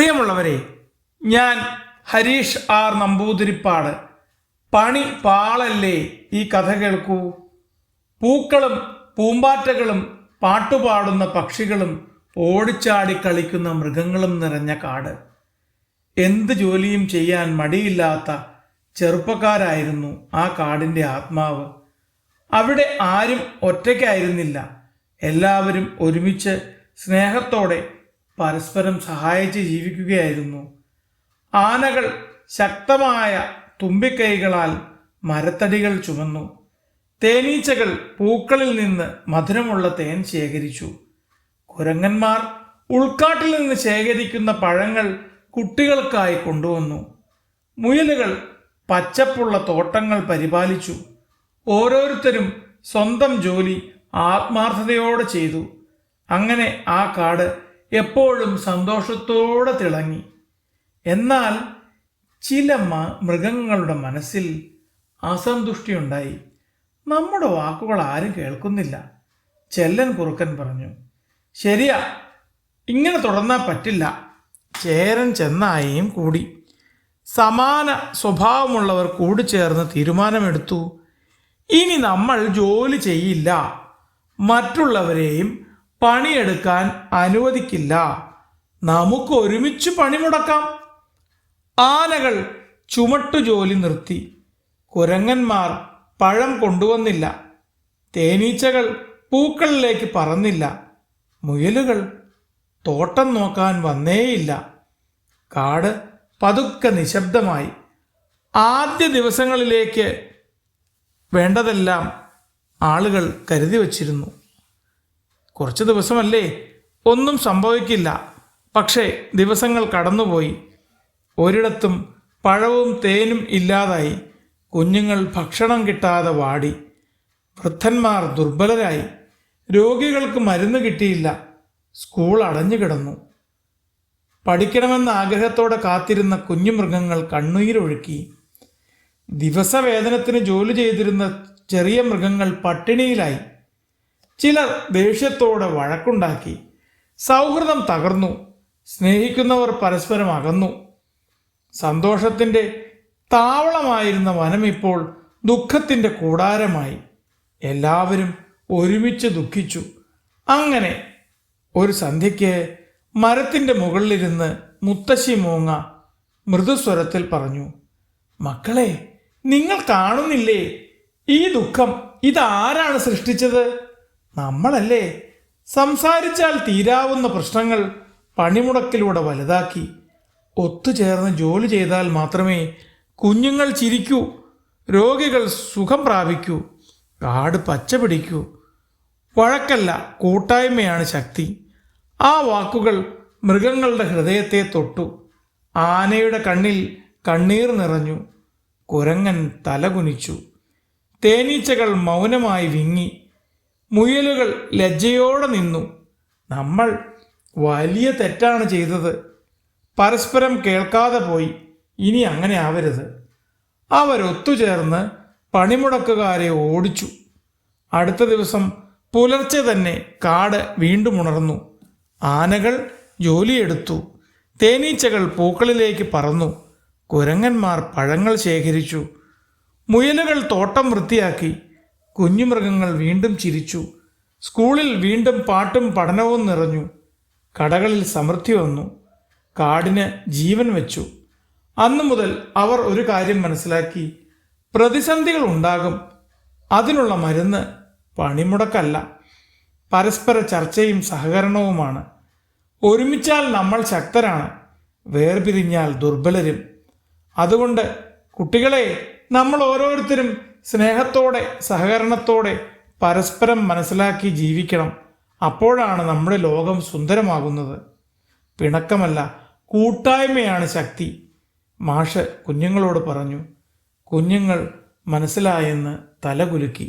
പ്രിയമുള്ളവരെ, ഞാൻ ഹരീഷ് ആർ നമ്പൂതിരിപ്പാട്. പണി പാളല്ലേ ഈ കഥ കേൾക്കൂ. പൂക്കളും പൂമ്പാറ്റകളും പാട്ടുപാടുന്ന പക്ഷികളും ഓടിച്ചാടി കളിക്കുന്ന മൃഗങ്ങളും നിറഞ്ഞ കാട്. എന്ത് ജോലിയും ചെയ്യാൻ മടിയില്ലാത്ത ചെറുപ്പക്കാരായിരുന്നു ആ കാടിൻ്റെ ആത്മാവ്. അവിടെ ആരും ഒറ്റയ്ക്കായിരുന്നില്ല. എല്ലാവരും ഒരുമിച്ച് സ്നേഹത്തോടെ പരസ്പരം സഹായിച്ച് ജീവിക്കുകയായിരുന്നു. ആനകൾ ശക്തമായ തുമ്പിക്കൈകളാൽ മരത്തടികൾ ചുമന്നു. തേനീച്ചകൾ പൂക്കളിൽ നിന്ന് മധുരമുള്ള തേൻ ശേഖരിച്ചു. കുരങ്ങന്മാർ ഉൾക്കാട്ടിൽ നിന്ന് ശേഖരിക്കുന്ന പഴങ്ങൾ കുട്ടികൾക്കായി കൊണ്ടുവന്നു. മുയലുകൾ പച്ചപ്പുള്ള തോട്ടങ്ങൾ പരിപാലിച്ചു. ഓരോരുത്തരും സ്വന്തം ജോലി ആത്മാർത്ഥതയോടെ ചെയ്തു. അങ്ങനെ ആ കാട് എപ്പോഴും സന്തോഷത്തോടെ തിളങ്ങി. എന്നാൽ ചില മൃഗങ്ങളുടെ മനസ്സിൽ അസന്തുഷ്ടിയുണ്ടായി. നമ്മുടെ വാക്കുകൾ ആരും കേൾക്കുന്നില്ല. ചെല്ലൻ കുറുക്കൻ പറഞ്ഞു, ശരിയാ, ഇങ്ങനെ തുടർന്നാൽ പറ്റില്ല. ചേരൻ ചെന്നായിയും കൂടി. സമാന സ്വഭാവമുള്ളവർ കൂടിച്ചേർന്ന് തീരുമാനമെടുത്തു, ഇനി നമ്മൾ ജോലി ചെയ്യില്ല, മറ്റുള്ളവരെയും പണിയെടുക്കാൻ അനുവദിക്കില്ല, നമുക്ക് ഒരുമിച്ച് പണിമുടക്കാം. ആനകൾ ചുമട്ടുജോലി നിർത്തി. കുരങ്ങന്മാർ പഴം കൊണ്ടുവന്നില്ല. തേനീച്ചകൾ പൂക്കളിലേക്ക് പറന്നില്ല. മുയലുകൾ തോട്ടം നോക്കാൻ വന്നേയില്ല. കാട് പതുക്കെ നിശബ്ദമായി. ആദ്യ ദിവസങ്ങളിലേക്ക് വേണ്ടതെല്ലാം ആളുകൾ കരുതി വച്ചിരുന്നു. കുറച്ച് ദിവസമല്ലേ, ഒന്നും സംഭവിക്കില്ല. പക്ഷേ ദിവസങ്ങൾ കടന്നുപോയി. ഒരിടത്തും പഴവും തേനും ഇല്ലാതായി. കുഞ്ഞുങ്ങൾ ഭക്ഷണം കിട്ടാതെ വാടി. വൃദ്ധന്മാർ ദുർബലരായി. രോഗികൾക്ക് മരുന്ന് കിട്ടിയില്ല. സ്കൂൾ അടഞ്ഞു കിടന്നു. പഠിക്കണമെന്ന ആഗ്രഹത്തോടെ കാത്തിരുന്ന കുഞ്ഞുമൃഗങ്ങൾ കണ്ണുനീരൊഴുക്കി. ദിവസവേതനത്തിന് ജോലി ചെയ്തിരുന്ന ചെറിയ മൃഗങ്ങൾ പട്ടിണിയിലായി. ചിലർ ദേഷ്യത്തോടെ വഴക്കുണ്ടാക്കി. സൗഹൃദം തകർന്നു. സ്നേഹിക്കുന്നവർ പരസ്പരം അകന്നു. സന്തോഷത്തിൻ്റെ താവളമായിരുന്ന വനം ഇപ്പോൾ ദുഃഖത്തിൻ്റെ കൂടാരമായി. എല്ലാവരും ഒരുമിച്ച് ദുഃഖിച്ചു. അങ്ങനെ ഒരു സന്ധ്യയ്ക്ക് മരത്തിൻ്റെ മുകളിലിരുന്ന് മുത്തശ്ശി മൂങ്ങ മൃദുസ്വരത്തിൽ പറഞ്ഞു, മക്കളെ, നിങ്ങൾ കാണുന്നില്ലേ ഈ ദുഃഖം? ഇതാരാണ് സൃഷ്ടിച്ചത്? നമ്മളല്ലേ. സംസാരിച്ചാൽ തീരാവുന്ന പ്രശ്നങ്ങൾ പണിമുടക്കിലൂടെ വലുതാക്കി. ഒത്തുചേർന്ന് ജോലി ചെയ്താൽ മാത്രമേ കുഞ്ഞുങ്ങൾ ചിരിക്കൂ, രോഗികൾ സുഖം പ്രാപിക്കൂ, കാട് പച്ച പിടിക്കൂ. വഴക്കല്ല, കൂട്ടായ്മയാണ് ശക്തി. ആ വാക്കുകൾ മൃഗങ്ങളുടെ ഹൃദയത്തെ തൊട്ടു. ആനയുടെ കണ്ണിൽ കണ്ണീർ നിറഞ്ഞു. കുരങ്ങൻ തലകുനിച്ചു. തേനീച്ചകൾ മൗനമായി വിങ്ങി. മുയലുകൾ ലജ്ജയോടെ നിന്നു. നമ്മൾ വലിയ തെറ്റാണ് ചെയ്തത്. പരസ്പരം കേൾക്കാതെ പോയി. ഇനി അങ്ങനെ ആവരുത്. അവരൊത്തുചേർന്ന് പണിമുടക്കുകാരെ ഓടിച്ചു. അടുത്ത ദിവസം പുലർച്ചെ തന്നെ കാട് വീണ്ടും ഉണർന്നു. ആനകൾ ജോലിയെടുത്തു. തേനീച്ചകൾ പൂക്കളിലേക്ക് പറന്നു. കുരങ്ങന്മാർ പഴങ്ങൾ ശേഖരിച്ചു. മുയലുകൾ തോട്ടം വൃത്തിയാക്കി. കുഞ്ഞുമൃഗങ്ങൾ വീണ്ടും ചിരിച്ചു. സ്കൂളിൽ വീണ്ടും പാട്ടും പഠനവും നിറഞ്ഞു. കടകളിൽ സമൃദ്ധി വന്നു. കാടിന് ജീവൻ വെച്ചു. അന്നു മുതൽ അവർ ഒരു കാര്യം മനസ്സിലാക്കി, പ്രതിസന്ധികൾ ഉണ്ടാകും. അതിനുള്ള മരുന്ന് പണിമുടക്കല്ല, പരസ്പര ചർച്ചയും സഹകരണവുമാണ്. ഒരുമിച്ചാൽ നമ്മൾ ശക്തരാണ്, വേർപിരിഞ്ഞാൽ ദുർബലരും. അതുകൊണ്ട് കുട്ടികളെ, നമ്മൾ ഓരോരുത്തരും സ്നേഹത്തോടെ സഹകരണത്തോടെ പരസ്പരം മനസ്സിലാക്കി ജീവിക്കണം. അപ്പോഴാണ് നമ്മുടെ ലോകം സുന്ദരമാകുന്നത്. പിണക്കമല്ല, കൂട്ടായ്മയാണ് ശക്തി. മാഷ് കുഞ്ഞുങ്ങളോട് പറഞ്ഞു. കുഞ്ഞുങ്ങൾ മനസ്സിലായെന്ന് തലകുലുക്കി.